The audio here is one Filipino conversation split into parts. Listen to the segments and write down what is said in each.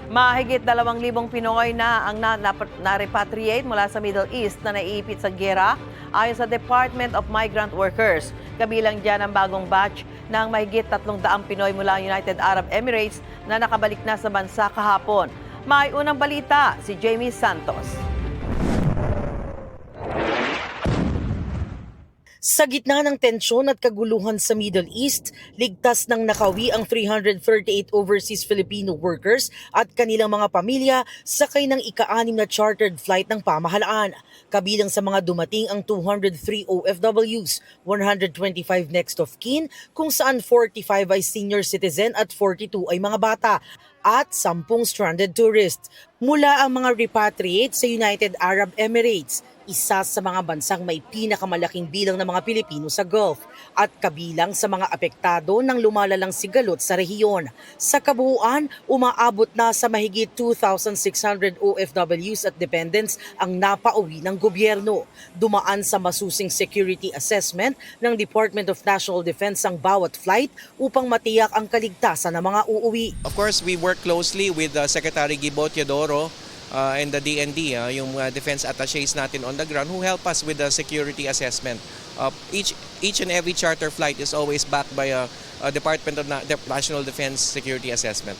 Mahigit 2,000 Pinoy na ang na-repatriate mula sa Middle East na naiipit sa giyera ayon sa Department of Migrant Workers. Kabilang dyan ang bagong batch ng mahigit 300 Pinoy mula United Arab Emirates na nakabalik na sa bansa kahapon. May unang balita si Jamie Santos. Sa gitna ng tensyon at kaguluhan sa Middle East, ligtas nang nakawi ang 338 overseas Filipino workers at kanilang mga pamilya sakay ng ika-6 na chartered flight ng pamahalaan. Kabilang sa mga dumating ang 203 OFWs, 125 next of kin, kung saan 45 ay senior citizen at 42 ay mga bata, at 10 stranded tourists. Mula ang mga repatriate sa United Arab Emirates, isa sa mga bansang may pinakamalaking bilang ng mga Pilipino sa Gulf at kabilang sa mga apektado ng lumalalang sigalot sa rehiyon. Sa kabuuan, umaabot na sa mahigit 2,600 OFWs at dependents ang napauwi ng gobyerno. Dumaan sa masusing security assessment ng Department of National Defense ang bawat flight upang matiyak ang kaligtasan ng mga uuwi. Of course, we work closely with Secretary Gibo Teodoro and the DND, yung defense attaches natin on the ground who help us with the security assessment. Each and every charter flight is always backed by a Department of National Defense Security Assessment.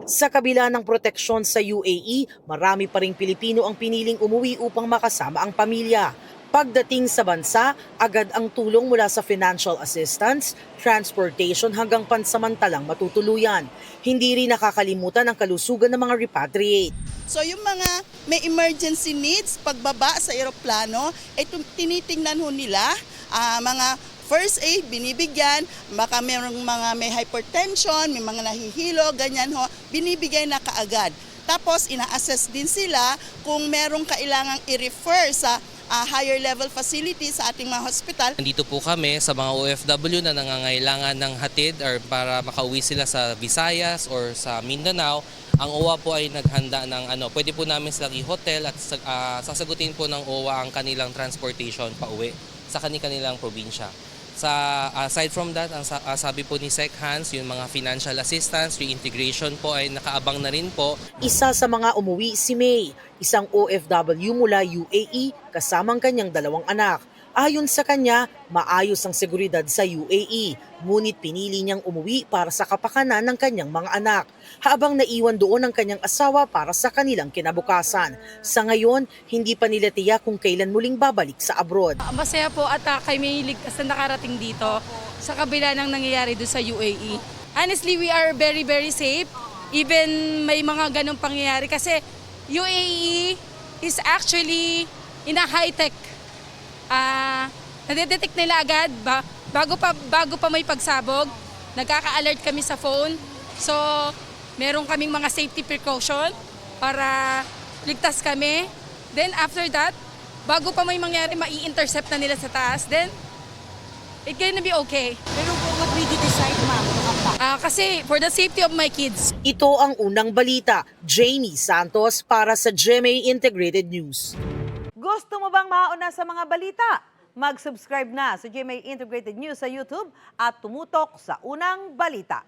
Sa kabila ng proteksyon sa UAE, marami pa ring Pilipino ang piniling umuwi upang makasama ang pamilya. Pagdating sa bansa, agad ang tulong mula sa financial assistance, transportation hanggang pansamantalang matutuluyan. Hindi rin nakakalimutan ang kalusugan ng mga repatriate. So yung mga may emergency needs, pagbaba sa eroplano, ay tinitingnan ho nila, mga first aid, binibigyan, baka mayroong mga may hypertension, may mga nahihilo, ganyan ho, binibigay na kaagad. Tapos ina-assess din sila kung merong kailangang i-refer sa higher level facility sa ating mga hospital. Nandito po kami sa mga OFW na nangangailangan ng hatid or para makauwi sila sa Visayas or sa Mindanao. Ang OWA po ay naghanda ng pwede po namin silang i-hotel at sasagutin po ng OWA ang kanilang transportation pauwi sa kanilang probinsya. Aside from that, ang sabi po ni Sec Hans, yung mga financial assistance, reintegration po ay nakaabang na rin po. Isa sa mga umuwi si May, isang OFW mula UAE kasamang kanyang 2 anak. Ayon sa kanya, maayos ang seguridad sa UAE, ngunit pinili niyang umuwi para sa kapakanan ng kanyang mga anak, habang naiwan doon ang kanyang asawa para sa kanilang kinabukasan. Sa ngayon, hindi pa nila tiyak kung kailan muling babalik sa abroad. Masaya po at kami ligtas na nakarating dito sa kabila ng nangyayari doon sa UAE. Honestly, we are very, very safe. Even may mga ganong pangyayari kasi UAE is actually in a high-tech. Nadedetect nila agad bago pa may pagsabog. Nagkaka-alert kami sa phone. So, meron kaming mga safety precaution para ligtas kami. Then after that, bago pa may mangyari, mai-intercept na nila sa taas. Then, it's gonna be okay. Pero what made you decide, ma'am? Kasi for the safety of my kids. Ito ang unang balita. Jamie Santos para sa GMA Integrated News. Gusto mo bang mauna sa mga balita? Mag-subscribe na sa GMA Integrated News sa YouTube at tumutok sa unang balita.